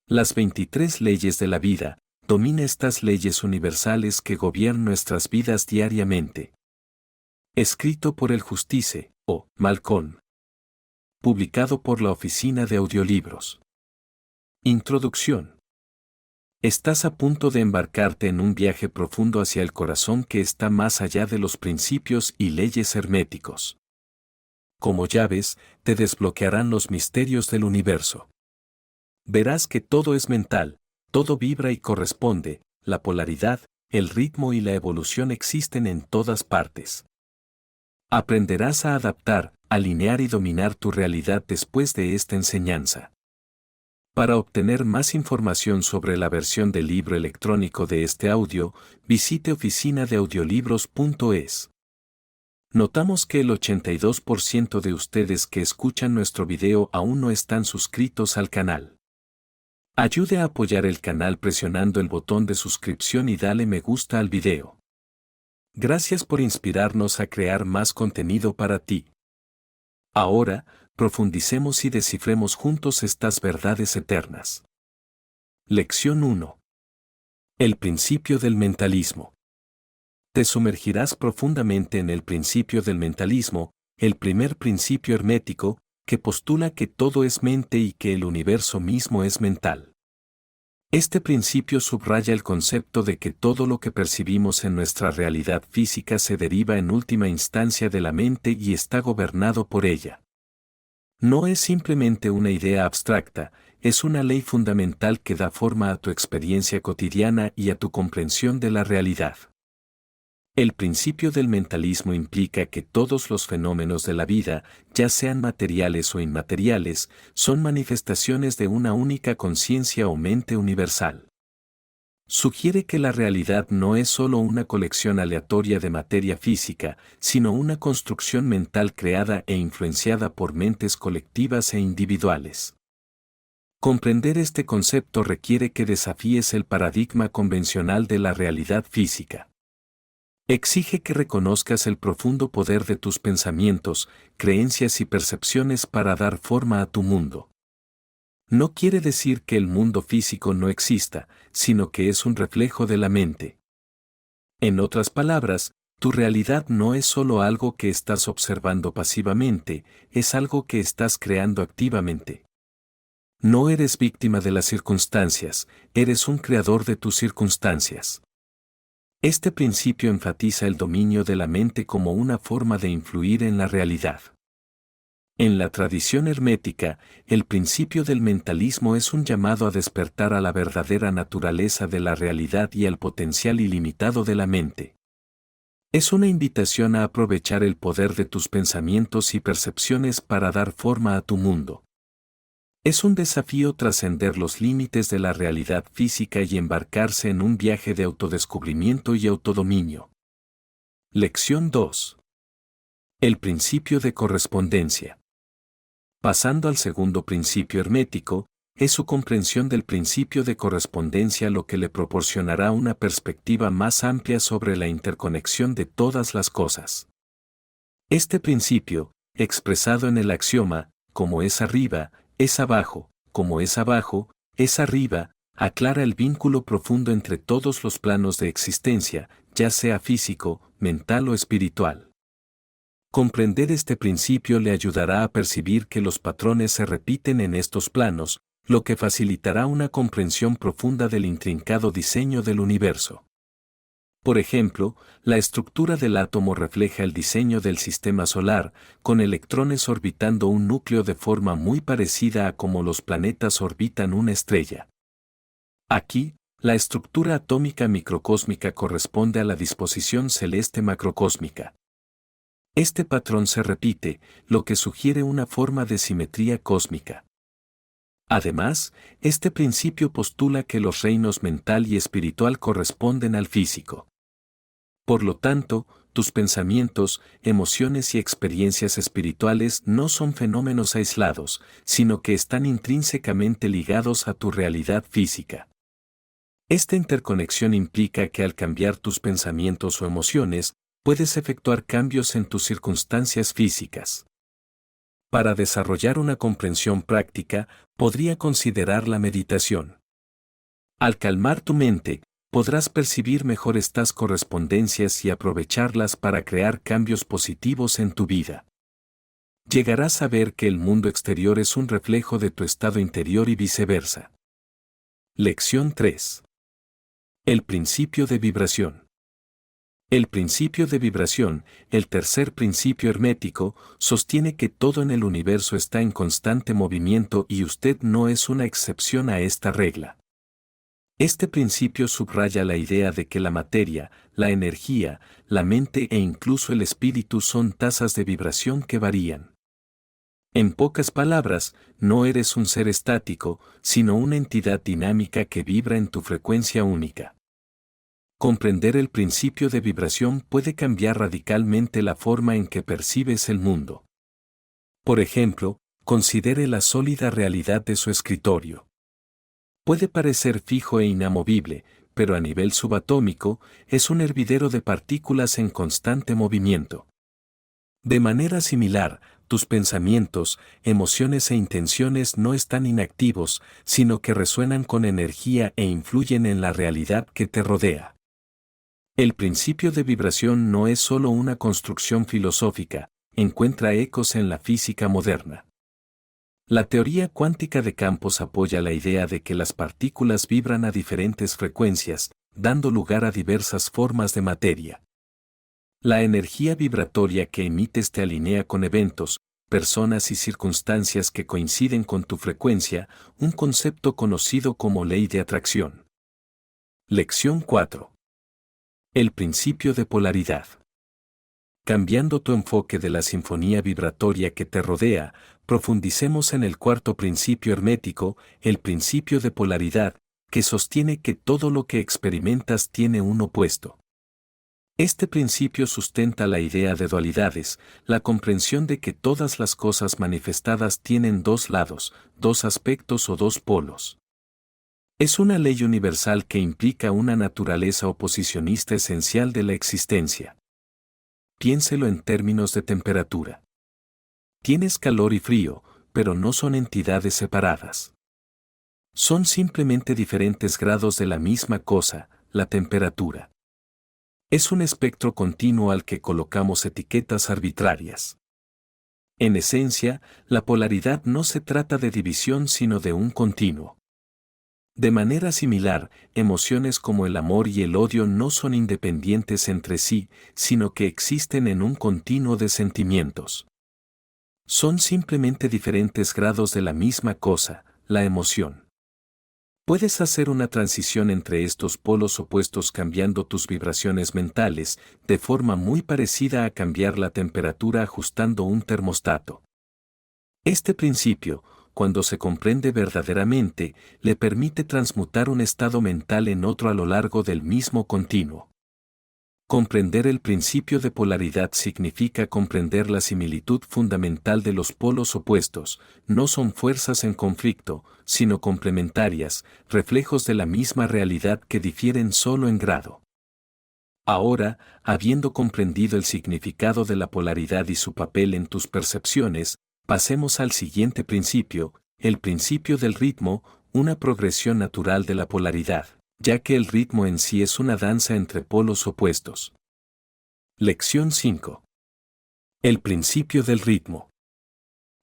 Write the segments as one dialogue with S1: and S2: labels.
S1: Las 23 leyes de la vida, domina estas leyes universales que gobiernan nuestras vidas diariamente. Escrito por el Justice, O. Malcolm. Publicado por la Oficina de Audiolibros. Introducción. Estás a punto de embarcarte en un viaje profundo hacia el corazón que está más allá de los principios y leyes herméticos. Como llaves, te desbloquearán los misterios del universo. Verás que todo es mental, todo vibra y corresponde, la polaridad, el ritmo y la evolución existen en todas partes. Aprenderás a adaptar, alinear y dominar tu realidad después de esta enseñanza. Para obtener más información sobre la versión del libro electrónico de este audio, visite oficinadeaudiolibros.es. Notamos que el 82% de ustedes que escuchan nuestro video aún no están suscritos al canal. Ayude a apoyar el canal presionando el botón de suscripción y dale me gusta al video. Gracias por inspirarnos a crear más contenido para ti. Ahora, profundicemos y descifremos juntos estas verdades eternas. Lección 1. El principio del mentalismo. Te sumergirás profundamente en el principio del mentalismo, el primer principio hermético, que postula que todo es mente y que el universo mismo es mental. Este principio subraya el concepto de que todo lo que percibimos en nuestra realidad física se deriva en última instancia de la mente y está gobernado por ella. No es simplemente una idea abstracta, es una ley fundamental que da forma a tu experiencia cotidiana y a tu comprensión de la realidad. El principio del mentalismo implica que todos los fenómenos de la vida, ya sean materiales o inmateriales, son manifestaciones de una única conciencia o mente universal. Sugiere que la realidad no es solo una colección aleatoria de materia física, sino una construcción mental creada e influenciada por mentes colectivas e individuales. Comprender este concepto requiere que desafíes el paradigma convencional de la realidad física. Exige que reconozcas el profundo poder de tus pensamientos, creencias y percepciones para dar forma a tu mundo. No quiere decir que el mundo físico no exista, sino que es un reflejo de la mente. En otras palabras, tu realidad no es solo algo que estás observando pasivamente, es algo que estás creando activamente. No eres víctima de las circunstancias, eres un creador de tus circunstancias. Este principio enfatiza el dominio de la mente como una forma de influir en la realidad. En la tradición hermética, el principio del mentalismo es un llamado a despertar a la verdadera naturaleza de la realidad y al potencial ilimitado de la mente. Es una invitación a aprovechar el poder de tus pensamientos y percepciones para dar forma a tu mundo. Es un desafío trascender los límites de la realidad física y embarcarse en un viaje de autodescubrimiento y autodominio. Lección 2. El principio de correspondencia. Pasando al segundo principio hermético, es su comprensión del principio de correspondencia lo que le proporcionará una perspectiva más amplia sobre la interconexión de todas las cosas. Este principio, expresado en el axioma, como es arriba, es abajo, como es abajo, es arriba, aclara el vínculo profundo entre todos los planos de existencia, ya sea físico, mental o espiritual. Comprender este principio le ayudará a percibir que los patrones se repiten en estos planos, lo que facilitará una comprensión profunda del intrincado diseño del universo. Por ejemplo, la estructura del átomo refleja el diseño del sistema solar, con electrones orbitando un núcleo de forma muy parecida a como los planetas orbitan una estrella. Aquí, la estructura atómica microcósmica corresponde a la disposición celeste macrocósmica. Este patrón se repite, lo que sugiere una forma de simetría cósmica. Además, este principio postula que los reinos mental y espiritual corresponden al físico. Por lo tanto, tus pensamientos, emociones y experiencias espirituales no son fenómenos aislados, sino que están intrínsecamente ligados a tu realidad física. Esta interconexión implica que al cambiar tus pensamientos o emociones, puedes efectuar cambios en tus circunstancias físicas. Para desarrollar una comprensión práctica, podría considerar la meditación. Al calmar tu mente, podrás percibir mejor estas correspondencias y aprovecharlas para crear cambios positivos en tu vida. Llegarás a ver que el mundo exterior es un reflejo de tu estado interior y viceversa. Lección 3. El principio de vibración. El principio de vibración, el tercer principio hermético, sostiene que todo en el universo está en constante movimiento y usted no es una excepción a esta regla. Este principio subraya la idea de que la materia, la energía, la mente e incluso el espíritu son tasas de vibración que varían. En pocas palabras, no eres un ser estático, sino una entidad dinámica que vibra en tu frecuencia única. Comprender el principio de vibración puede cambiar radicalmente la forma en que percibes el mundo. Por ejemplo, considere la sólida realidad de su escritorio. Puede parecer fijo e inamovible, pero a nivel subatómico, es un hervidero de partículas en constante movimiento. De manera similar, tus pensamientos, emociones e intenciones no están inactivos, sino que resuenan con energía e influyen en la realidad que te rodea. El principio de vibración no es solo una construcción filosófica, encuentra ecos en la física moderna. La teoría cuántica de campos apoya la idea de que las partículas vibran a diferentes frecuencias, dando lugar a diversas formas de materia. La energía vibratoria que emites te alinea con eventos, personas y circunstancias que coinciden con tu frecuencia, un concepto conocido como ley de atracción. Lección 4. El principio de polaridad. Cambiando tu enfoque de la sinfonía vibratoria que te rodea, profundicemos en el cuarto principio hermético, el principio de polaridad, que sostiene que todo lo que experimentas tiene un opuesto. Este principio sustenta la idea de dualidades, la comprensión de que todas las cosas manifestadas tienen dos lados, dos aspectos o dos polos. Es una ley universal que implica una naturaleza oposicionista esencial de la existencia. Piénselo en términos de temperatura. Tienes calor y frío, pero no son entidades separadas. Son simplemente diferentes grados de la misma cosa, la temperatura. Es un espectro continuo al que colocamos etiquetas arbitrarias. En esencia, la polaridad no se trata de división sino de un continuo. De manera similar, emociones como el amor y el odio no son independientes entre sí, sino que existen en un continuo de sentimientos. Son simplemente diferentes grados de la misma cosa, la emoción. Puedes hacer una transición entre estos polos opuestos cambiando tus vibraciones mentales, de forma muy parecida a cambiar la temperatura ajustando un termostato. Este principio, cuando se comprende verdaderamente, le permite transmutar un estado mental en otro a lo largo del mismo continuo. Comprender el principio de polaridad significa comprender la similitud fundamental de los polos opuestos, no son fuerzas en conflicto, sino complementarias, reflejos de la misma realidad que difieren solo en grado. Ahora, habiendo comprendido el significado de la polaridad y su papel en tus percepciones, pasemos al siguiente principio, el principio del ritmo, una progresión natural de la polaridad, ya que el ritmo en sí es una danza entre polos opuestos. Lección 5. El principio del ritmo.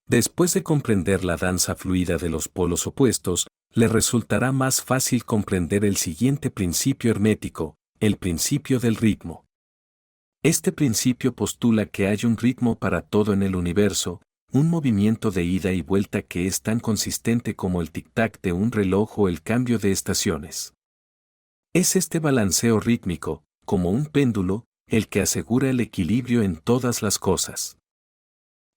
S1: Después de comprender la danza fluida de los polos opuestos, le resultará más fácil comprender el siguiente principio hermético, el principio del ritmo. Este principio postula que hay un ritmo para todo en el universo, un movimiento de ida y vuelta que es tan consistente como el tic-tac de un reloj o el cambio de estaciones. Es este balanceo rítmico, como un péndulo, el que asegura el equilibrio en todas las cosas.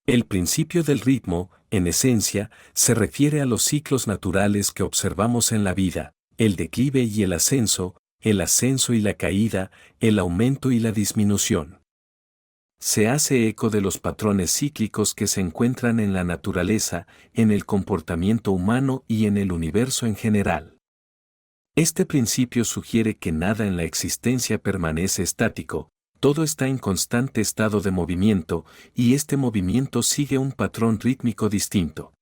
S1: El principio del ritmo, en esencia, se refiere a los ciclos naturales que observamos en la vida, el declive y el ascenso y la caída, el aumento y la disminución. Se hace eco de los patrones cíclicos que se encuentran en la naturaleza, en el comportamiento humano y en el universo en general. Este principio sugiere que nada en la existencia permanece estático, Todo está en constante estado de movimiento, y este movimiento sigue un patrón rítmico distinto.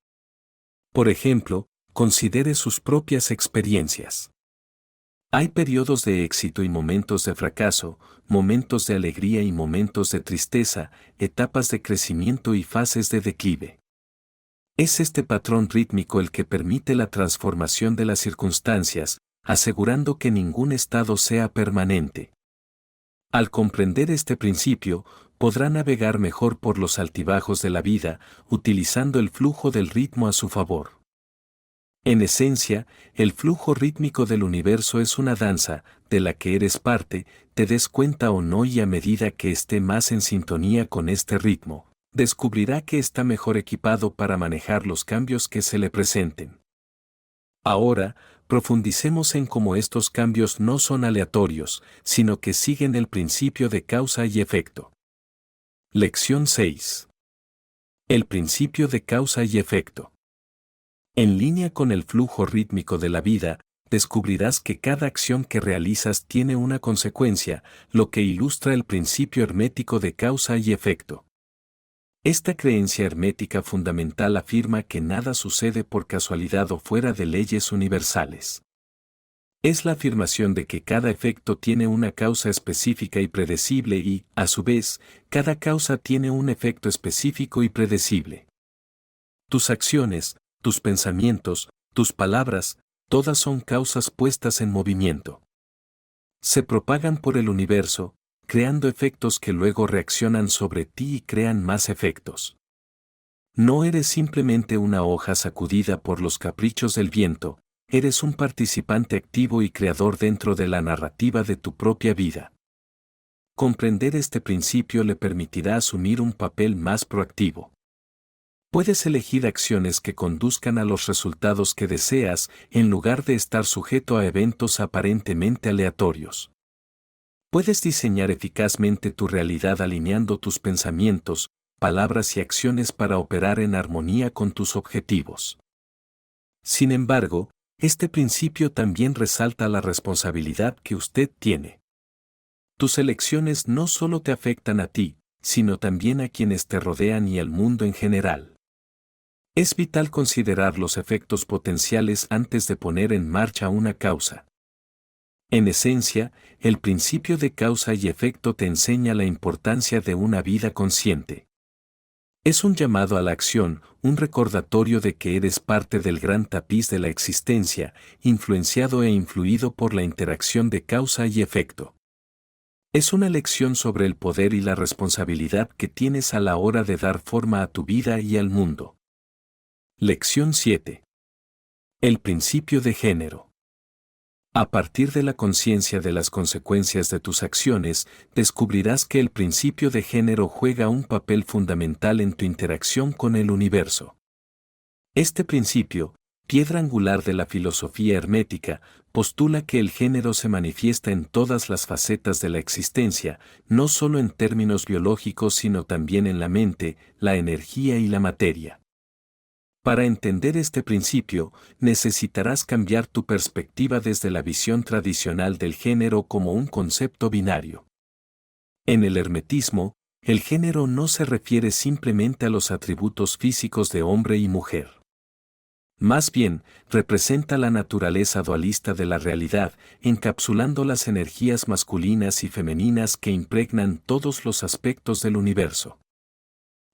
S1: Por ejemplo, considere sus propias experiencias. Hay periodos de éxito y momentos de fracaso, momentos de alegría y momentos de tristeza, etapas de crecimiento y fases de declive. Es este patrón rítmico el que permite la transformación de las circunstancias, asegurando que ningún estado sea permanente. Al comprender este principio, podrá navegar mejor por los altibajos de la vida, utilizando el flujo del ritmo a su favor. En esencia, el flujo rítmico del universo es una danza, de la que eres parte, te des cuenta o no, y a medida que esté más en sintonía con este ritmo, descubrirá que está mejor equipado para manejar los cambios que se le presenten. Ahora, profundicemos en cómo estos cambios no son aleatorios, sino que siguen el principio de causa y efecto. Lección 6. El principio de causa y efecto. En línea con el flujo rítmico de la vida, descubrirás que cada acción que realizas tiene una consecuencia, lo que ilustra el principio hermético de causa y efecto. Esta creencia hermética fundamental afirma que nada sucede por casualidad o fuera de leyes universales. Es la afirmación de que cada efecto tiene una causa específica y predecible y, a su vez, cada causa tiene un efecto específico y predecible. Tus acciones, tus pensamientos, tus palabras, todas son causas puestas en movimiento. Se propagan por el universo, creando efectos que luego reaccionan sobre ti y crean más efectos. No eres simplemente una hoja sacudida por los caprichos del viento, eres un participante activo y creador dentro de la narrativa de tu propia vida. Comprender este principio le permitirá asumir un papel más proactivo. Puedes elegir acciones que conduzcan a los resultados que deseas, en lugar de estar sujeto a eventos aparentemente aleatorios. Puedes diseñar eficazmente tu realidad alineando tus pensamientos, palabras y acciones para operar en armonía con tus objetivos. Sin embargo, este principio también resalta la responsabilidad que usted tiene. Tus elecciones no solo te afectan a ti, sino también a quienes te rodean y al mundo en general. Es vital considerar los efectos potenciales antes de poner en marcha una causa. En esencia, el principio de causa y efecto te enseña la importancia de una vida consciente. Es un llamado a la acción, un recordatorio de que eres parte del gran tapiz de la existencia, influenciado e influido por la interacción de causa y efecto. Es una lección sobre el poder y la responsabilidad que tienes a la hora de dar forma a tu vida y al mundo. Lección 7. El principio de género. A partir de la conciencia de las consecuencias de tus acciones, descubrirás que el principio de género juega un papel fundamental en tu interacción con el universo. Este principio, piedra angular de la filosofía hermética, postula que el género se manifiesta en todas las facetas de la existencia, no solo en términos biológicos sino también en la mente, la energía y la materia. Para entender este principio, necesitarás cambiar tu perspectiva desde la visión tradicional del género como un concepto binario. En el hermetismo, el género no se refiere simplemente a los atributos físicos de hombre y mujer. Más bien, representa la naturaleza dualista de la realidad, encapsulando las energías masculinas y femeninas que impregnan todos los aspectos del universo.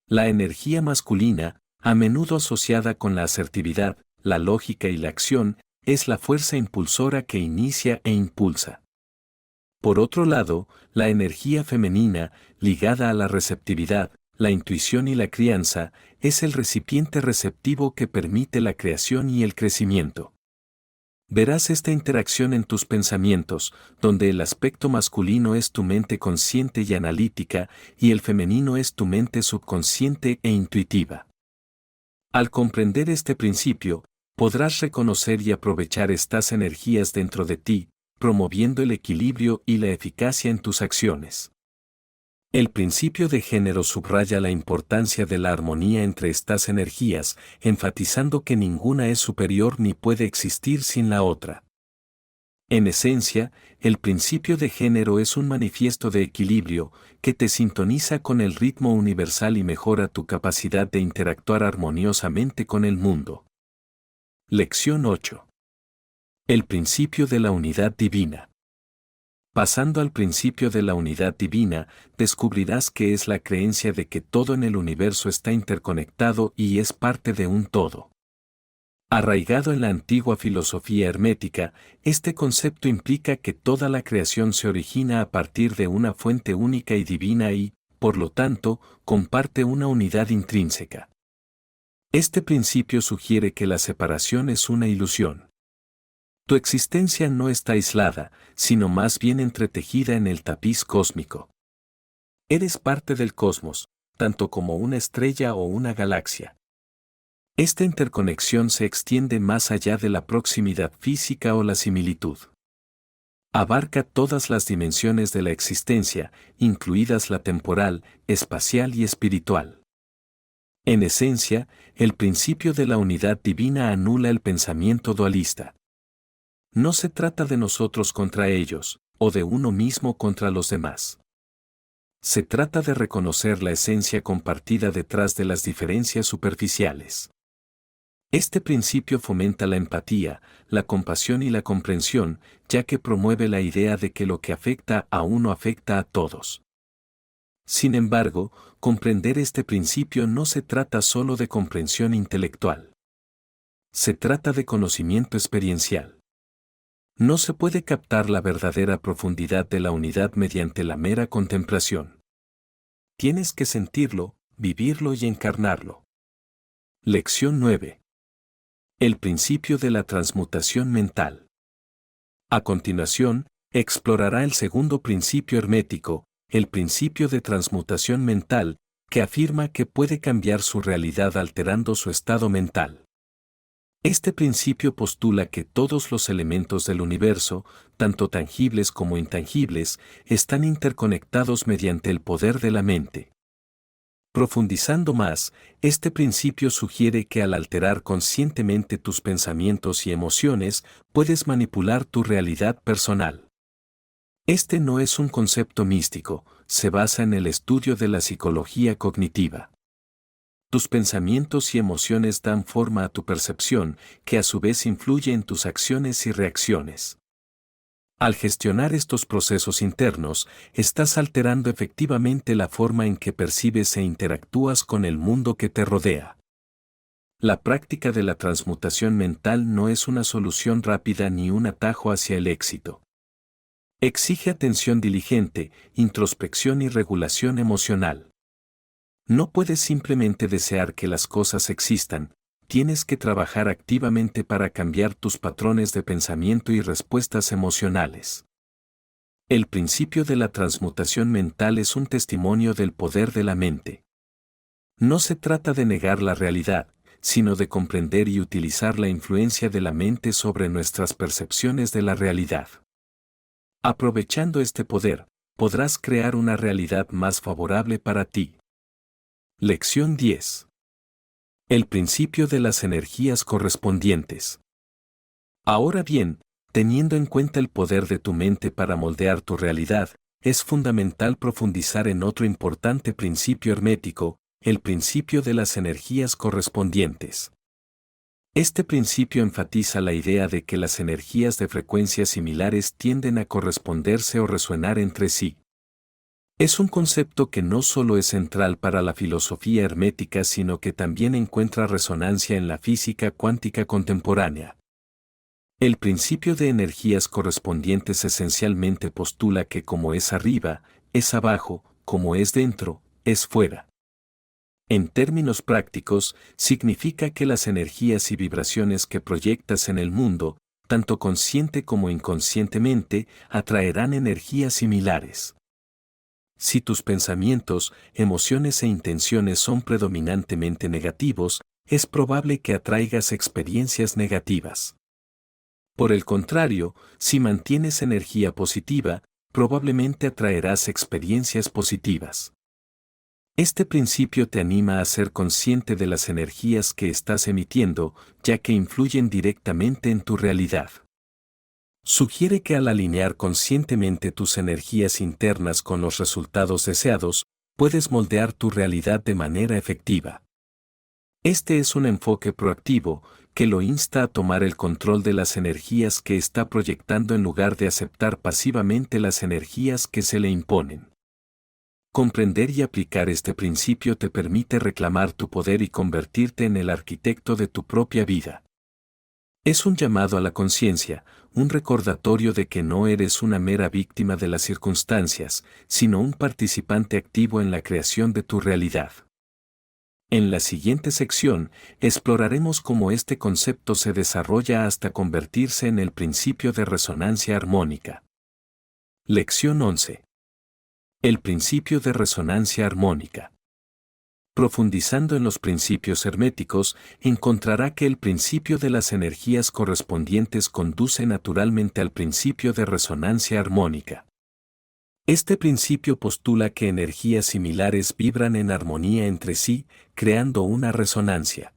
S1: La energía masculina, a menudo asociada con la asertividad, la lógica y la acción, es la fuerza impulsora que inicia e impulsa. Por otro lado, la energía femenina, ligada a la receptividad, la intuición y la crianza, es el recipiente receptivo que permite la creación y el crecimiento. Verás esta interacción en tus pensamientos, donde el aspecto masculino es tu mente consciente y analítica, y el femenino es tu mente subconsciente e intuitiva. Al comprender este principio, podrás reconocer y aprovechar estas energías dentro de ti, promoviendo el equilibrio y la eficacia en tus acciones. El principio de género subraya la importancia de la armonía entre estas energías, enfatizando que ninguna es superior ni puede existir sin la otra. En esencia, el principio de género es un manifiesto de equilibrio que te sintoniza con el ritmo universal y mejora tu capacidad de interactuar armoniosamente con el mundo. Lección 8. El principio de la unidad divina. Pasando al principio de la unidad divina, descubrirás que es la creencia de que todo en el universo está interconectado y es parte de un todo. Arraigado en la antigua filosofía hermética, este concepto implica que toda la creación se origina a partir de una fuente única y divina y, por lo tanto, comparte una unidad intrínseca. Este principio sugiere que la separación es una ilusión. Tu existencia no está aislada, sino más bien entretejida en el tapiz cósmico. Eres parte del cosmos, tanto como una estrella o una galaxia. Esta interconexión se extiende más allá de la proximidad física o la similitud. Abarca todas las dimensiones de la existencia, incluidas la temporal, espacial y espiritual. En esencia, el principio de la unidad divina anula el pensamiento dualista. No se trata de nosotros contra ellos, o de uno mismo contra los demás. Se trata de reconocer la esencia compartida detrás de las diferencias superficiales. Este principio fomenta la empatía, la compasión y la comprensión, ya que promueve la idea de que lo que afecta a uno afecta a todos. Sin embargo, comprender este principio no se trata solo de comprensión intelectual. Se trata de conocimiento experiencial. No se puede captar la verdadera profundidad de la unidad mediante la mera contemplación. Tienes que sentirlo, vivirlo y encarnarlo. Lección 9. El principio de la transmutación mental. A continuación, explorará el segundo principio hermético, el principio de transmutación mental, que afirma que puede cambiar su realidad alterando su estado mental. Este principio postula que todos los elementos del universo, tanto tangibles como intangibles, están interconectados mediante el poder de la mente. Profundizando más, este principio sugiere que al alterar conscientemente tus pensamientos y emociones, puedes manipular tu realidad personal. Este no es un concepto místico, se basa en el estudio de la psicología cognitiva. Tus pensamientos y emociones dan forma a tu percepción, que a su vez influye en tus acciones y reacciones. Al gestionar estos procesos internos, estás alterando efectivamente la forma en que percibes e interactúas con el mundo que te rodea. La práctica de la transmutación mental no es una solución rápida ni un atajo hacia el éxito. Exige atención diligente, introspección y regulación emocional. No puedes simplemente desear que las cosas existan, tienes que trabajar activamente para cambiar tus patrones de pensamiento y respuestas emocionales. El principio de la transmutación mental es un testimonio del poder de la mente. No se trata de negar la realidad, sino de comprender y utilizar la influencia de la mente sobre nuestras percepciones de la realidad. Aprovechando este poder, podrás crear una realidad más favorable para ti. Lección 10. El principio de las energías correspondientes. Ahora bien, teniendo en cuenta el poder de tu mente para moldear tu realidad, es fundamental profundizar en otro importante principio hermético, el principio de las energías correspondientes. Este principio enfatiza la idea de que las energías de frecuencias similares tienden a corresponderse o resonar entre sí. Es un concepto que no solo es central para la filosofía hermética, sino que también encuentra resonancia en la física cuántica contemporánea. El principio de energías correspondientes esencialmente postula que como es arriba, es abajo, como es dentro, es fuera. En términos prácticos, significa que las energías y vibraciones que proyectas en el mundo, tanto consciente como inconscientemente, atraerán energías similares. Si tus pensamientos, emociones e intenciones son predominantemente negativos, es probable que atraigas experiencias negativas. Por el contrario, si mantienes energía positiva, probablemente atraerás experiencias positivas. Este principio te anima a ser consciente de las energías que estás emitiendo, ya que influyen directamente en tu realidad. Sugiere que al alinear conscientemente tus energías internas con los resultados deseados, puedes moldear tu realidad de manera efectiva. Este es un enfoque proactivo, que lo insta a tomar el control de las energías que está proyectando en lugar de aceptar pasivamente las energías que se le imponen. Comprender y aplicar este principio te permite reclamar tu poder y convertirte en el arquitecto de tu propia vida. Es un llamado a la conciencia, un recordatorio de que no eres una mera víctima de las circunstancias, sino un participante activo en la creación de tu realidad. En la siguiente sección, exploraremos cómo este concepto se desarrolla hasta convertirse en el principio de resonancia armónica. Lección 11. El principio de resonancia armónica. Profundizando en los principios herméticos, encontrará que el principio de las energías correspondientes conduce naturalmente al principio de resonancia armónica. Este principio postula que energías similares vibran en armonía entre sí, creando una resonancia.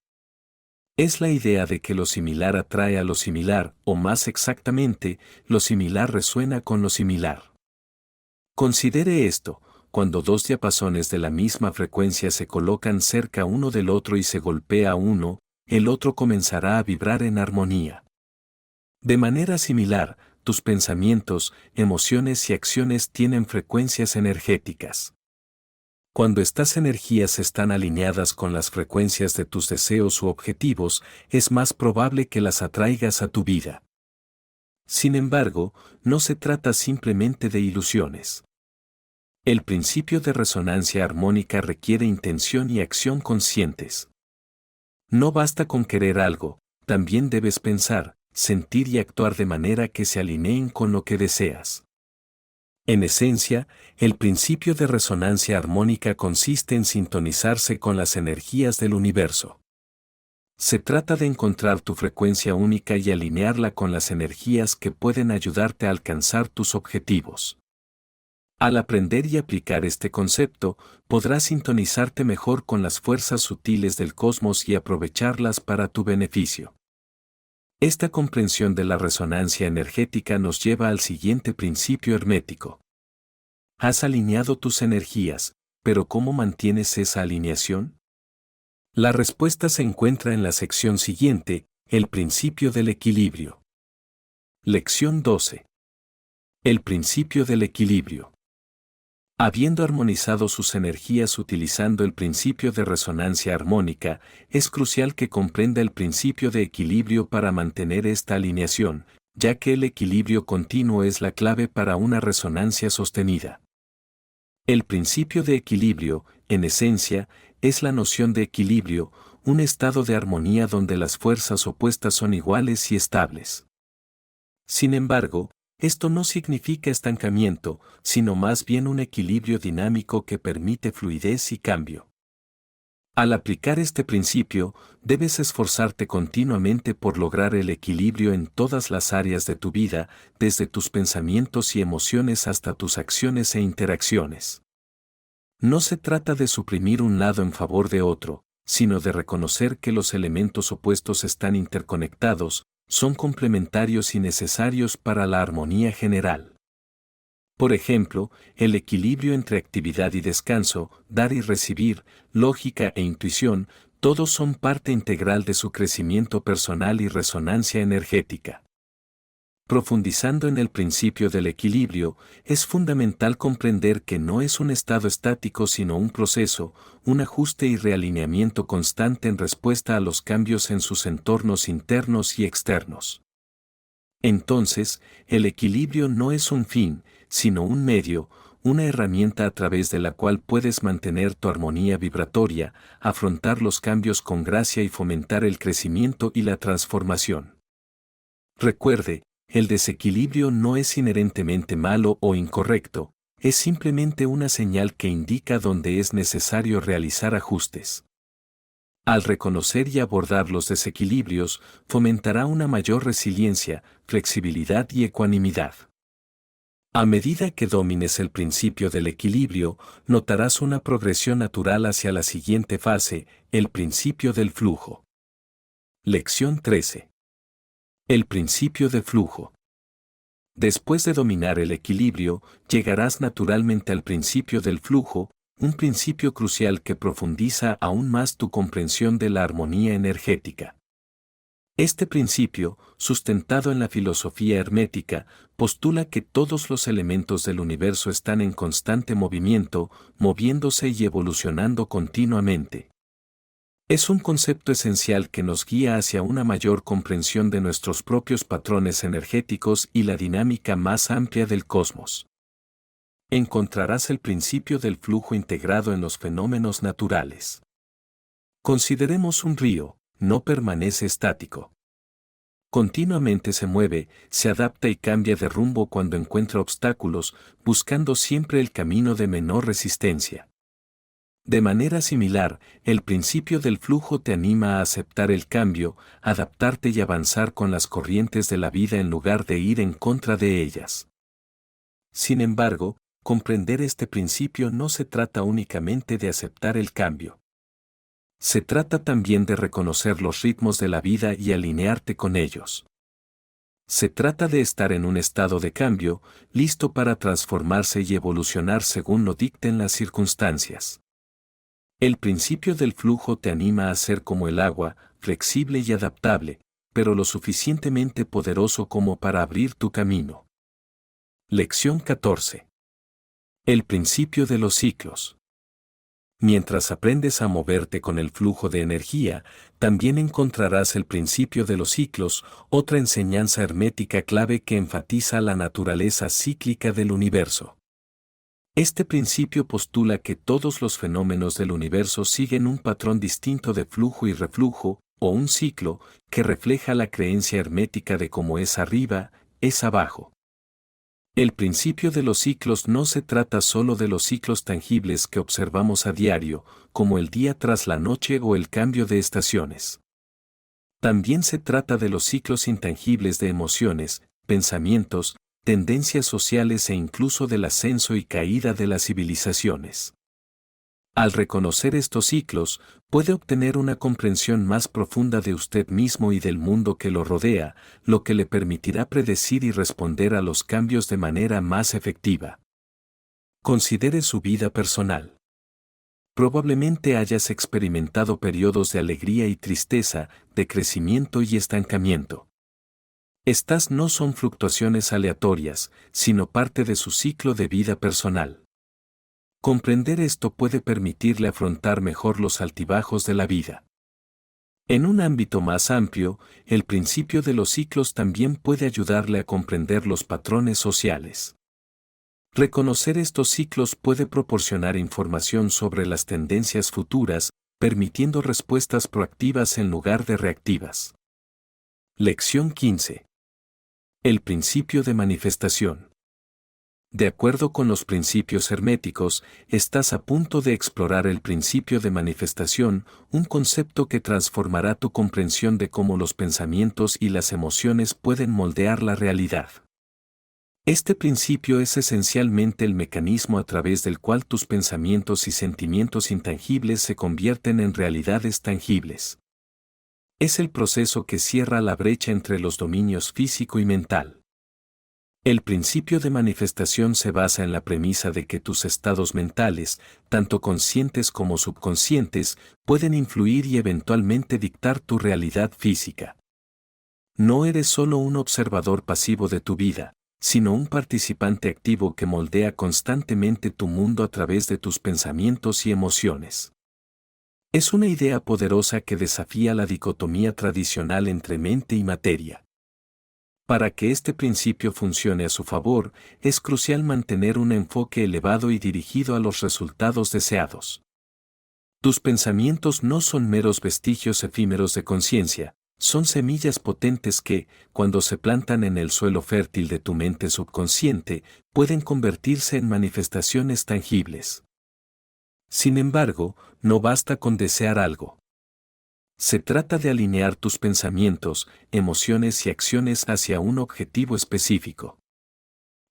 S1: Es la idea de que lo similar atrae a lo similar, o más exactamente, lo similar resuena con lo similar. Considere esto: cuando dos diapasones de la misma frecuencia se colocan cerca uno del otro y se golpea uno, el otro comenzará a vibrar en armonía. De manera similar, tus pensamientos, emociones y acciones tienen frecuencias energéticas. Cuando estas energías están alineadas con las frecuencias de tus deseos u objetivos, es más probable que las atraigas a tu vida. Sin embargo, no se trata simplemente de ilusiones. El principio de resonancia armónica requiere intención y acción conscientes. No basta con querer algo, también debes pensar, sentir y actuar de manera que se alineen con lo que deseas. En esencia, el principio de resonancia armónica consiste en sintonizarse con las energías del universo. Se trata de encontrar tu frecuencia única y alinearla con las energías que pueden ayudarte a alcanzar tus objetivos. Al aprender y aplicar este concepto, podrás sintonizarte mejor con las fuerzas sutiles del cosmos y aprovecharlas para tu beneficio. Esta comprensión de la resonancia energética nos lleva al siguiente principio hermético. Has alineado tus energías, pero ¿cómo mantienes esa alineación? La respuesta se encuentra en la sección siguiente, el principio del equilibrio. Lección 12. El principio del equilibrio. Habiendo armonizado sus energías utilizando el principio de resonancia armónica, es crucial que comprenda el principio de equilibrio para mantener esta alineación, ya que el equilibrio continuo es la clave para una resonancia sostenida. El principio de equilibrio, en esencia, es la noción de equilibrio, un estado de armonía donde las fuerzas opuestas son iguales y estables. Sin embargo, esto no significa estancamiento, sino más bien un equilibrio dinámico que permite fluidez y cambio. Al aplicar este principio, debes esforzarte continuamente por lograr el equilibrio en todas las áreas de tu vida, desde tus pensamientos y emociones hasta tus acciones e interacciones. No se trata de suprimir un lado en favor de otro, sino de reconocer que los elementos opuestos están interconectados, son complementarios y necesarios para la armonía general. Por ejemplo, el equilibrio entre actividad y descanso, dar y recibir, lógica e intuición, todos son parte integral de su crecimiento personal y resonancia energética. Profundizando en el principio del equilibrio, es fundamental comprender que no es un estado estático sino un proceso, un ajuste y realineamiento constante en respuesta a los cambios en sus entornos internos y externos. Entonces, el equilibrio no es un fin, sino un medio, una herramienta a través de la cual puedes mantener tu armonía vibratoria, afrontar los cambios con gracia y fomentar el crecimiento y la transformación. Recuerde, el desequilibrio no es inherentemente malo o incorrecto, es simplemente una señal que indica dónde es necesario realizar ajustes. Al reconocer y abordar los desequilibrios, fomentará una mayor resiliencia, flexibilidad y ecuanimidad. A medida que domines el principio del equilibrio, notarás una progresión natural hacia la siguiente fase, el principio del flujo. Lección 13. El principio de flujo. Después de dominar el equilibrio, llegarás naturalmente al principio del flujo, un principio crucial que profundiza aún más tu comprensión de la armonía energética. Este principio, sustentado en la filosofía hermética, postula que todos los elementos del universo están en constante movimiento, moviéndose y evolucionando continuamente. Es un concepto esencial que nos guía hacia una mayor comprensión de nuestros propios patrones energéticos y la dinámica más amplia del cosmos. Encontrarás el principio del flujo integrado en los fenómenos naturales. Consideremos un río, no permanece estático. Continuamente se mueve, se adapta y cambia de rumbo cuando encuentra obstáculos, buscando siempre el camino de menor resistencia. De manera similar, el principio del flujo te anima a aceptar el cambio, adaptarte y avanzar con las corrientes de la vida en lugar de ir en contra de ellas. Sin embargo, comprender este principio no se trata únicamente de aceptar el cambio. Se trata también de reconocer los ritmos de la vida y alinearte con ellos. Se trata de estar en un estado de cambio, listo para transformarse y evolucionar según lo dicten las circunstancias. El principio del flujo te anima a ser como el agua, flexible y adaptable, pero lo suficientemente poderoso como para abrir tu camino. Lección 14. El principio de los ciclos. Mientras aprendes a moverte con el flujo de energía, también encontrarás el principio de los ciclos, otra enseñanza hermética clave que enfatiza la naturaleza cíclica del universo. Este principio postula que todos los fenómenos del universo siguen un patrón distinto de flujo y reflujo, o un ciclo, que refleja la creencia hermética de cómo es arriba, es abajo. El principio de los ciclos no se trata solo de los ciclos tangibles que observamos a diario, como el día tras la noche o el cambio de estaciones. También se trata de los ciclos intangibles de emociones, pensamientos, tendencias sociales e incluso del ascenso y caída de las civilizaciones. Al reconocer estos ciclos, puede obtener una comprensión más profunda de usted mismo y del mundo que lo rodea, lo que le permitirá predecir y responder a los cambios de manera más efectiva. Considere su vida personal. Probablemente hayas experimentado periodos de alegría y tristeza, de crecimiento y estancamiento. Estas no son fluctuaciones aleatorias, sino parte de su ciclo de vida personal. Comprender esto puede permitirle afrontar mejor los altibajos de la vida. En un ámbito más amplio, el principio de los ciclos también puede ayudarle a comprender los patrones sociales. Reconocer estos ciclos puede proporcionar información sobre las tendencias futuras, permitiendo respuestas proactivas en lugar de reactivas. Lección 15. El principio de manifestación. De acuerdo con los principios herméticos, estás a punto de explorar el principio de manifestación, un concepto que transformará tu comprensión de cómo los pensamientos y las emociones pueden moldear la realidad. Este principio es esencialmente el mecanismo a través del cual tus pensamientos y sentimientos intangibles se convierten en realidades tangibles. Es el proceso que cierra la brecha entre los dominios físico y mental. El principio de manifestación se basa en la premisa de que tus estados mentales, tanto conscientes como subconscientes, pueden influir y eventualmente dictar tu realidad física. No eres solo un observador pasivo de tu vida, sino un participante activo que moldea constantemente tu mundo a través de tus pensamientos y emociones. Es una idea poderosa que desafía la dicotomía tradicional entre mente y materia. Para que este principio funcione a su favor, es crucial mantener un enfoque elevado y dirigido a los resultados deseados. Tus pensamientos no son meros vestigios efímeros de conciencia, son semillas potentes que, cuando se plantan en el suelo fértil de tu mente subconsciente, pueden convertirse en manifestaciones tangibles. Sin embargo, no basta con desear algo. Se trata de alinear tus pensamientos, emociones y acciones hacia un objetivo específico.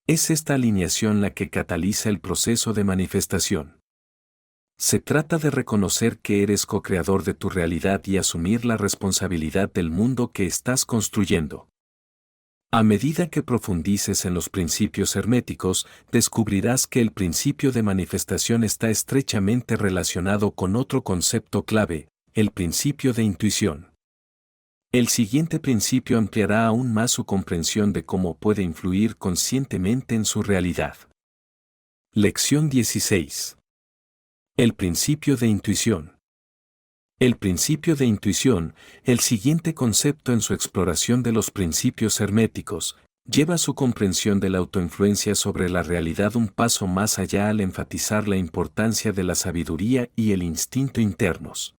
S1: Es esta alineación la que cataliza el proceso de manifestación. Se trata de reconocer que eres co-creador de tu realidad y asumir la responsabilidad del mundo que estás construyendo. A medida que profundices en los principios herméticos, descubrirás que el principio de manifestación está estrechamente relacionado con otro concepto clave, el principio de intuición. El siguiente principio ampliará aún más su comprensión de cómo puede influir conscientemente en su realidad. Lección 16. El principio de intuición. El principio de intuición, el siguiente concepto en su exploración de los principios herméticos, lleva su comprensión de la autoinfluencia sobre la realidad un paso más allá al enfatizar la importancia de la sabiduría y el instinto internos.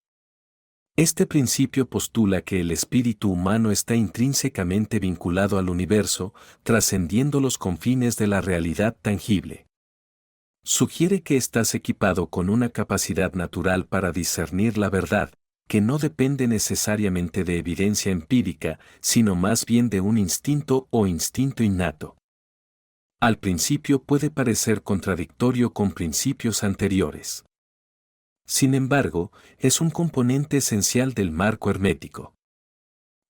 S1: Este principio postula que el espíritu humano está intrínsecamente vinculado al universo, trascendiendo los confines de la realidad tangible. Sugiere que estás equipado con una capacidad natural para discernir la verdad, que no depende necesariamente de evidencia empírica, sino más bien de un instinto o instinto innato. Al principio puede parecer contradictorio con principios anteriores. Sin embargo, es un componente esencial del marco hermético.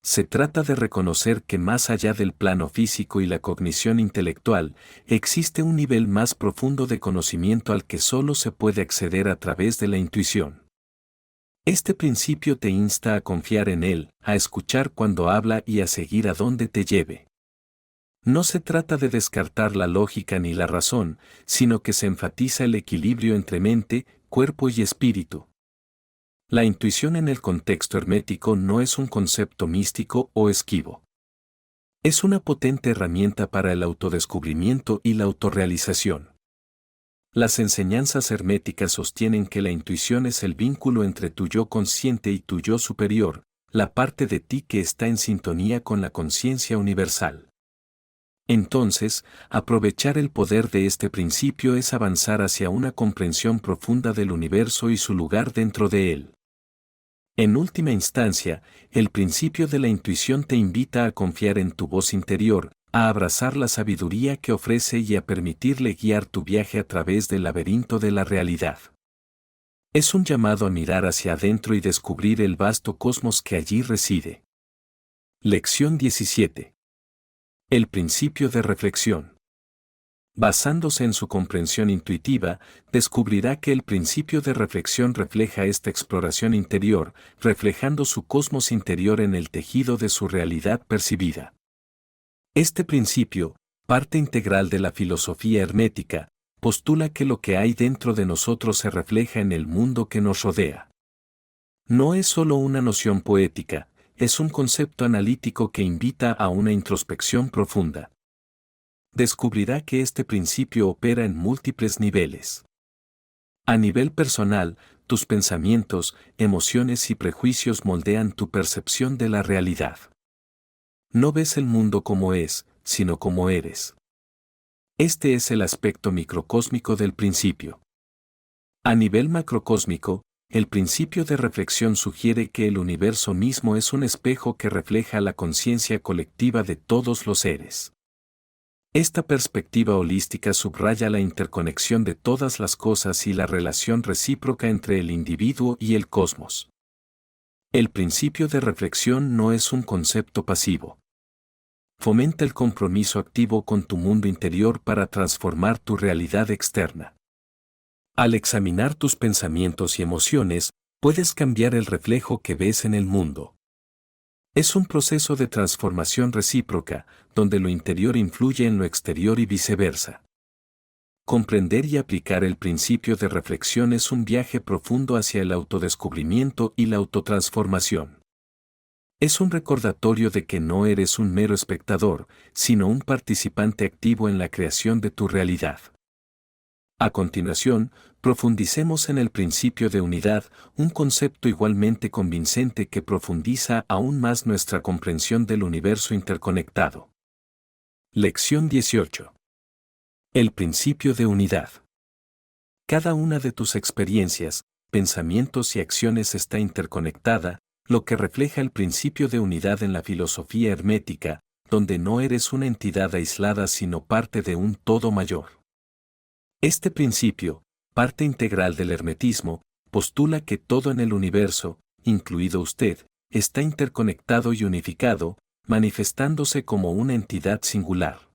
S1: Se trata de reconocer que más allá del plano físico y la cognición intelectual, existe un nivel más profundo de conocimiento al que solo se puede acceder a través de la intuición. Este principio te insta a confiar en él, a escuchar cuando habla y a seguir a donde te lleve. No se trata de descartar la lógica ni la razón, sino que se enfatiza el equilibrio entre mente, cuerpo y espíritu. La intuición en el contexto hermético no es un concepto místico o esquivo. Es una potente herramienta para el autodescubrimiento y la autorrealización. Las enseñanzas herméticas sostienen que la intuición es el vínculo entre tu yo consciente y tu yo superior, la parte de ti que está en sintonía con la conciencia universal. Entonces, aprovechar el poder de este principio es avanzar hacia una comprensión profunda del universo y su lugar dentro de él. En última instancia, el principio de la intuición te invita a confiar en tu voz interior, a abrazar la sabiduría que ofrece y a permitirle guiar tu viaje a través del laberinto de la realidad. Es un llamado a mirar hacia adentro y descubrir el vasto cosmos que allí reside. Lección 17. El principio de reflexión. Basándose en su comprensión intuitiva, descubrirá que el principio de reflexión refleja esta exploración interior, reflejando su cosmos interior en el tejido de su realidad percibida. Este principio, parte integral de la filosofía hermética, postula que lo que hay dentro de nosotros se refleja en el mundo que nos rodea. No es solo una noción poética, es un concepto analítico que invita a una introspección profunda. Descubrirá que este principio opera en múltiples niveles. A nivel personal, tus pensamientos, emociones y prejuicios moldean tu percepción de la realidad. No ves el mundo como es, sino como eres. Este es el aspecto microcósmico del principio. A nivel macrocósmico, el principio de reflexión sugiere que el universo mismo es un espejo que refleja la conciencia colectiva de todos los seres. Esta perspectiva holística subraya la interconexión de todas las cosas y la relación recíproca entre el individuo y el cosmos. El principio de reflexión no es un concepto pasivo. Fomenta el compromiso activo con tu mundo interior para transformar tu realidad externa. Al examinar tus pensamientos y emociones, puedes cambiar el reflejo que ves en el mundo. Es un proceso de transformación recíproca, donde lo interior influye en lo exterior y viceversa. Comprender y aplicar el principio de reflexión es un viaje profundo hacia el autodescubrimiento y la autotransformación. Es un recordatorio de que no eres un mero espectador, sino un participante activo en la creación de tu realidad. A continuación, profundicemos en el principio de unidad, un concepto igualmente convincente que profundiza aún más nuestra comprensión del universo interconectado. Lección 18. El principio de unidad. Cada una de tus experiencias, pensamientos y acciones está interconectada, lo que refleja el principio de unidad en la filosofía hermética, donde no eres una entidad aislada sino parte de un todo mayor. Este principio, parte integral del hermetismo, postula que todo en el universo, incluido usted, está interconectado y unificado, manifestándose como una entidad singular.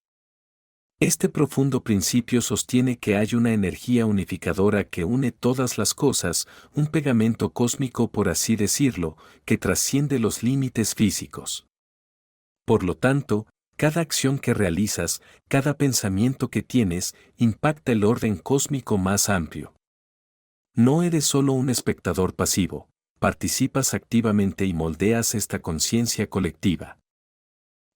S1: Este profundo principio sostiene que hay una energía unificadora que une todas las cosas, un pegamento cósmico por así decirlo, que trasciende los límites físicos. Por lo tanto, cada acción que realizas, cada pensamiento que tienes, impacta el orden cósmico más amplio. No eres solo un espectador pasivo, participas activamente y moldeas esta conciencia colectiva.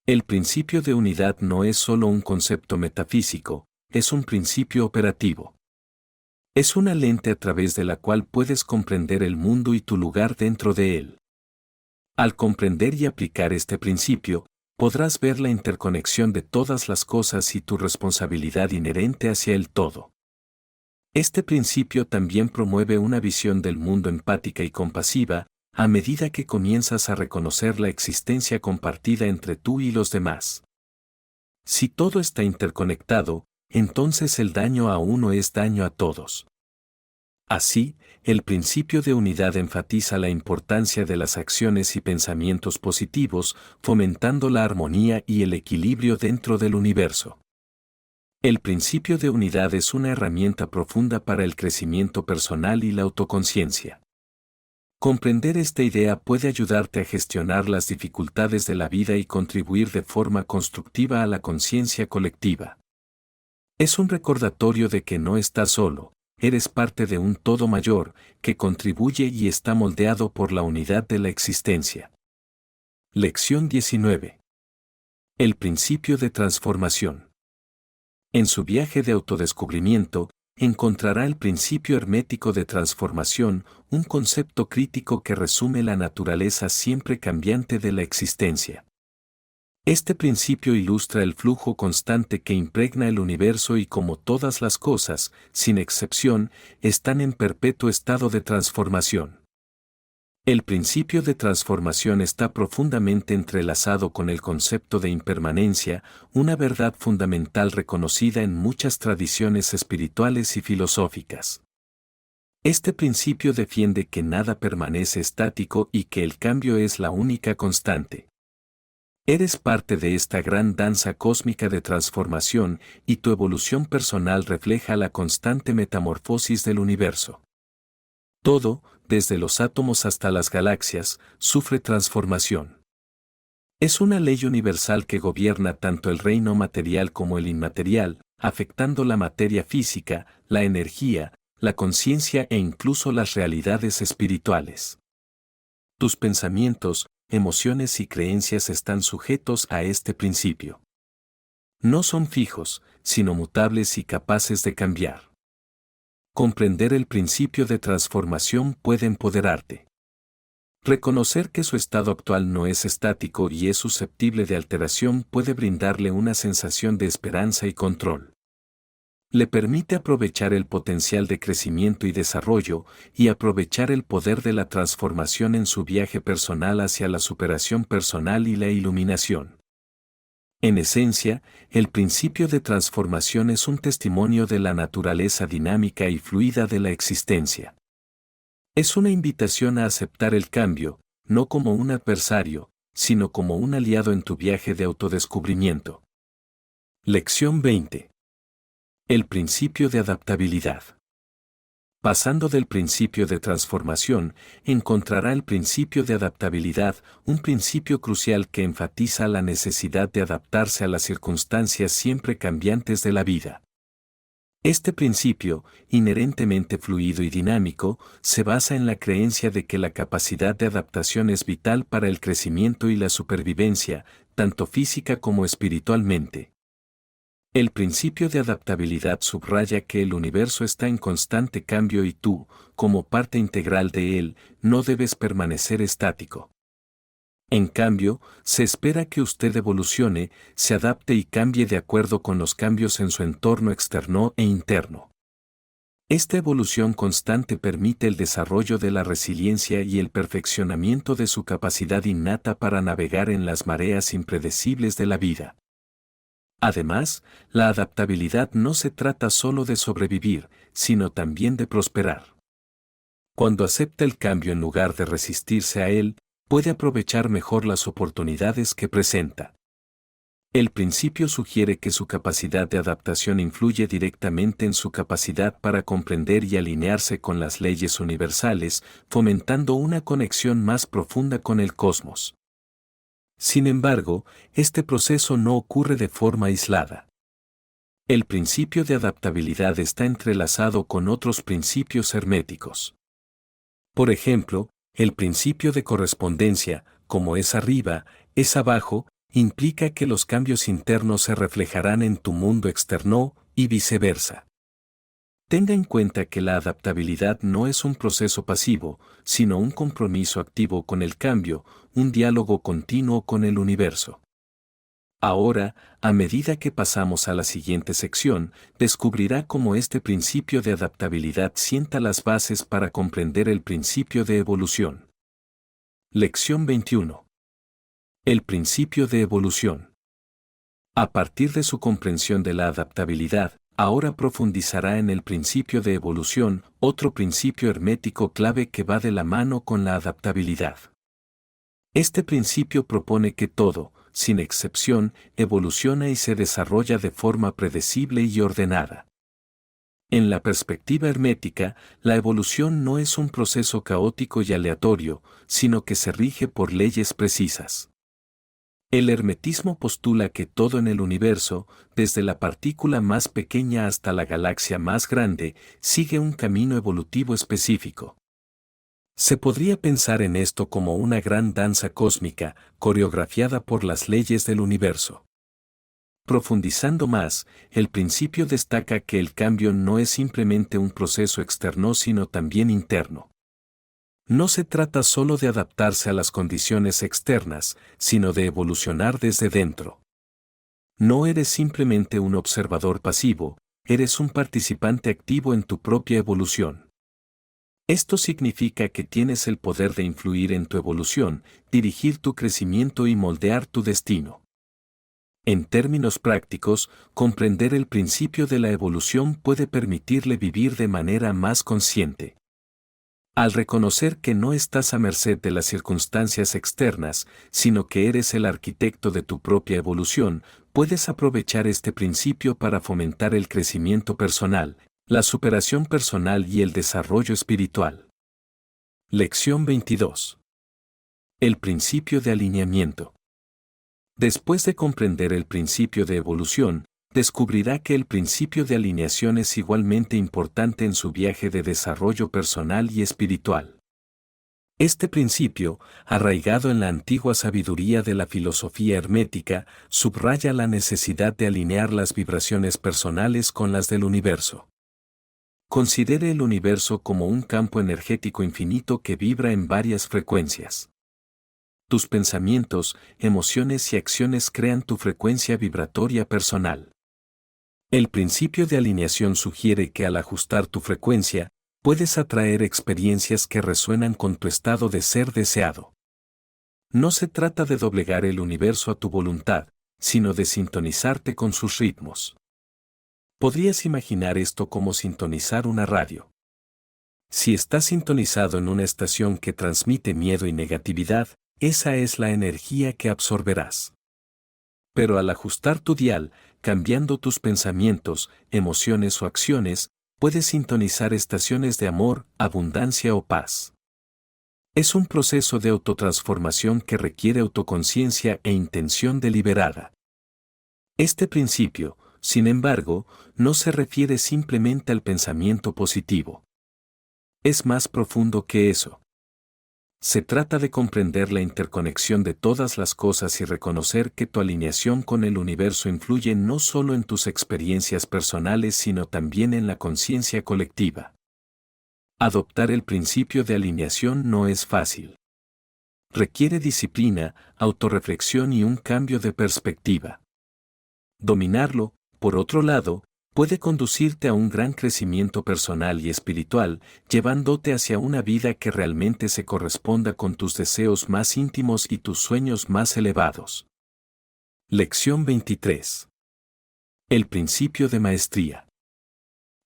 S1: El principio de unidad no es solo un concepto metafísico, es un principio operativo. Es una lente a través de la cual puedes comprender el mundo y tu lugar dentro de él. Al comprender y aplicar este principio, podrás ver la interconexión de todas las cosas y tu responsabilidad inherente hacia el todo. Este principio también promueve una visión del mundo empática y compasiva, a medida que comienzas a reconocer la existencia compartida entre tú y los demás. Si todo está interconectado, entonces el daño a uno es daño a todos. Así, el principio de unidad enfatiza la importancia de las acciones y pensamientos positivos, fomentando la armonía y el equilibrio dentro del universo. El principio de unidad es una herramienta profunda para el crecimiento personal y la autoconciencia. Comprender esta idea puede ayudarte a gestionar las dificultades de la vida y contribuir de forma constructiva a la conciencia colectiva. Es un recordatorio de que no estás solo, eres parte de un todo mayor, que contribuye y está moldeado por la unidad de la existencia. Lección 19. El principio de transformación. En su viaje de autodescubrimiento, encontrará el principio hermético de transformación, un concepto crítico que resume la naturaleza siempre cambiante de la existencia. Este principio ilustra el flujo constante que impregna el universo y como todas las cosas, sin excepción, están en perpetuo estado de transformación. El principio de transformación está profundamente entrelazado con el concepto de impermanencia, una verdad fundamental reconocida en muchas tradiciones espirituales y filosóficas. Este principio defiende que nada permanece estático y que el cambio es la única constante. Eres parte de esta gran danza cósmica de transformación y tu evolución personal refleja la constante metamorfosis del universo. Todo, desde los átomos hasta las galaxias, sufre transformación. Es una ley universal que gobierna tanto el reino material como el inmaterial, afectando la materia física, la energía, la conciencia e incluso las realidades espirituales. Tus pensamientos, emociones y creencias están sujetos a este principio. No son fijos, sino mutables y capaces de cambiar. Comprender el principio de transformación puede empoderarte. Reconocer que su estado actual no es estático y es susceptible de alteración puede brindarle una sensación de esperanza y control. Le permite aprovechar el potencial de crecimiento y desarrollo y aprovechar el poder de la transformación en su viaje personal hacia la superación personal y la iluminación. En esencia, el principio de transformación es un testimonio de la naturaleza dinámica y fluida de la existencia. Es una invitación a aceptar el cambio, no como un adversario, sino como un aliado en tu viaje de autodescubrimiento. Lección 20. El principio de adaptabilidad. Pasando del principio de transformación, encontrará el principio de adaptabilidad, un principio crucial que enfatiza la necesidad de adaptarse a las circunstancias siempre cambiantes de la vida. Este principio, inherentemente fluido y dinámico, se basa en la creencia de que la capacidad de adaptación es vital para el crecimiento y la supervivencia, tanto física como espiritualmente. El principio de adaptabilidad subraya que el universo está en constante cambio y tú, como parte integral de él, no debes permanecer estático. En cambio, se espera que usted evolucione, se adapte y cambie de acuerdo con los cambios en su entorno externo e interno. Esta evolución constante permite el desarrollo de la resiliencia y el perfeccionamiento de su capacidad innata para navegar en las mareas impredecibles de la vida. Además, la adaptabilidad no se trata solo de sobrevivir, sino también de prosperar. Cuando acepta el cambio en lugar de resistirse a él, puede aprovechar mejor las oportunidades que presenta. El principio sugiere que su capacidad de adaptación influye directamente en su capacidad para comprender y alinearse con las leyes universales, fomentando una conexión más profunda con el cosmos. Sin embargo, este proceso no ocurre de forma aislada. El principio de adaptabilidad está entrelazado con otros principios herméticos. Por ejemplo, el principio de correspondencia, como es arriba, es abajo, implica que los cambios internos se reflejarán en tu mundo externo, y viceversa. Tenga en cuenta que la adaptabilidad no es un proceso pasivo, sino un compromiso activo con el cambio, un diálogo continuo con el universo. Ahora, a medida que pasamos a la siguiente sección, descubrirá cómo este principio de adaptabilidad sienta las bases para comprender el principio de evolución. Lección 21. El principio de evolución. A partir de su comprensión de la adaptabilidad, ahora profundizará en el principio de evolución, otro principio hermético clave que va de la mano con la adaptabilidad. Este principio propone que todo, sin excepción, evoluciona y se desarrolla de forma predecible y ordenada. En la perspectiva hermética, la evolución no es un proceso caótico y aleatorio, sino que se rige por leyes precisas. El hermetismo postula que todo en el universo, desde la partícula más pequeña hasta la galaxia más grande, sigue un camino evolutivo específico. Se podría pensar en esto como una gran danza cósmica, coreografiada por las leyes del universo. Profundizando más, el principio destaca que el cambio no es simplemente un proceso externo sino también interno. No se trata solo de adaptarse a las condiciones externas, sino de evolucionar desde dentro. No eres simplemente un observador pasivo, eres un participante activo en tu propia evolución. Esto significa que tienes el poder de influir en tu evolución, dirigir tu crecimiento y moldear tu destino. En términos prácticos, comprender el principio de la evolución puede permitirle vivir de manera más consciente. Al reconocer que no estás a merced de las circunstancias externas, sino que eres el arquitecto de tu propia evolución, puedes aprovechar este principio para fomentar el crecimiento personal, la superación personal y el desarrollo espiritual. Lección 22. El principio de alineamiento. Después de comprender el principio de evolución, descubrirá que el principio de alineación es igualmente importante en su viaje de desarrollo personal y espiritual. Este principio, arraigado en la antigua sabiduría de la filosofía hermética, subraya la necesidad de alinear las vibraciones personales con las del universo. Considere el universo como un campo energético infinito que vibra en varias frecuencias. Tus pensamientos, emociones y acciones crean tu frecuencia vibratoria personal. El principio de alineación sugiere que al ajustar tu frecuencia, puedes atraer experiencias que resuenan con tu estado de ser deseado. No se trata de doblegar el universo a tu voluntad, sino de sintonizarte con sus ritmos. Podrías imaginar esto como sintonizar una radio. Si estás sintonizado en una estación que transmite miedo y negatividad, esa es la energía que absorberás. Pero al ajustar tu dial, cambiando tus pensamientos, emociones o acciones, puedes sintonizar estaciones de amor, abundancia o paz. Es un proceso de autotransformación que requiere autoconciencia e intención deliberada. Este principio, sin embargo, no se refiere simplemente al pensamiento positivo. Es más profundo que eso. Se trata de comprender la interconexión de todas las cosas y reconocer que tu alineación con el universo influye no solo en tus experiencias personales sino también en la conciencia colectiva. Adoptar el principio de alineación no es fácil. Requiere disciplina, autorreflexión y un cambio de perspectiva. Dominarlo, por otro lado, puede conducirte a un gran crecimiento personal y espiritual, llevándote hacia una vida que realmente se corresponda con tus deseos más íntimos y tus sueños más elevados. Lección 23. El principio de maestría.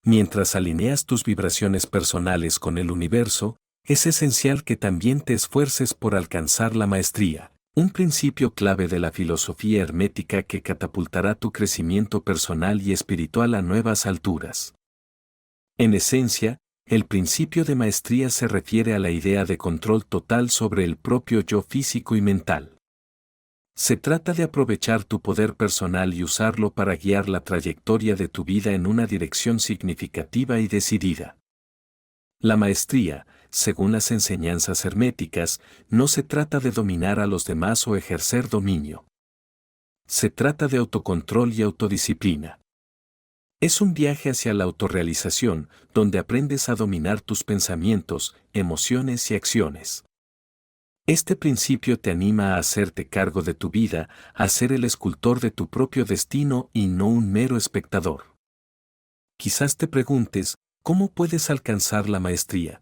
S1: Mientras alineas tus vibraciones personales con el universo, Es esencial que también te esfuerces por alcanzar la maestría, un principio clave de la filosofía hermética que catapultará tu crecimiento personal y espiritual a nuevas alturas. En esencia, el principio de maestría se refiere a la idea de control total sobre el propio yo físico y mental. Se trata de aprovechar tu poder personal y usarlo para guiar la trayectoria de tu vida en una dirección significativa y decidida. La maestría, según las enseñanzas herméticas, no se trata de dominar a los demás o ejercer dominio. Se trata de autocontrol y autodisciplina. Es un viaje hacia la autorrealización, donde aprendes a dominar tus pensamientos, emociones y acciones. Este principio te anima a hacerte cargo de tu vida, a ser el escultor de tu propio destino y no un mero espectador. Quizás te preguntes, ¿cómo puedes alcanzar la maestría?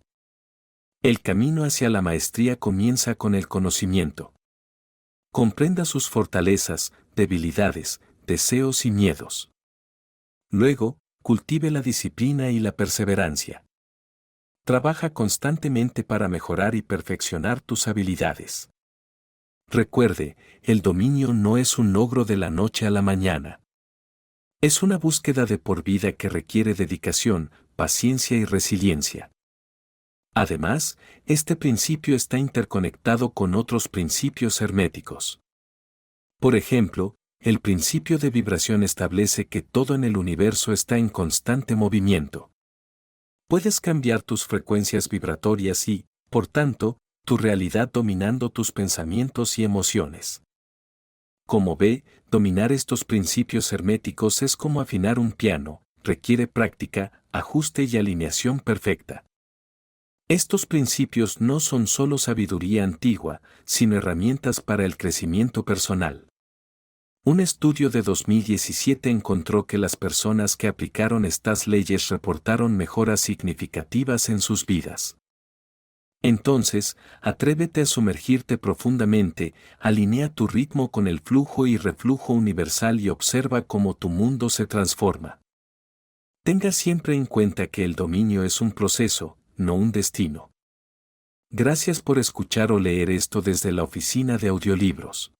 S1: El camino hacia la maestría comienza con el conocimiento. Comprenda sus fortalezas, debilidades, deseos y miedos. Luego, cultive la disciplina y la perseverancia. Trabaja constantemente para mejorar y perfeccionar tus habilidades. Recuerde, el dominio no es un logro de la noche a la mañana. Es una búsqueda de por vida que requiere dedicación, paciencia y resiliencia. Además, este principio está interconectado con otros principios herméticos. Por ejemplo, el principio de vibración establece que todo en el universo está en constante movimiento. Puedes cambiar tus frecuencias vibratorias y, por tanto, tu realidad dominando tus pensamientos y emociones. Como ve, dominar estos principios herméticos es como afinar un piano, requiere práctica, ajuste y alineación perfecta. Estos principios no son solo sabiduría antigua, sino herramientas para el crecimiento personal. Un estudio de 2017 encontró que las personas que aplicaron estas leyes reportaron mejoras significativas en sus vidas. Entonces, atrévete a sumergirte profundamente, alinea tu ritmo con el flujo y reflujo universal y observa cómo tu mundo se transforma. Tenga siempre en cuenta que el dominio es un proceso, no un destino. Gracias por escuchar o leer esto desde la oficina de audiolibros.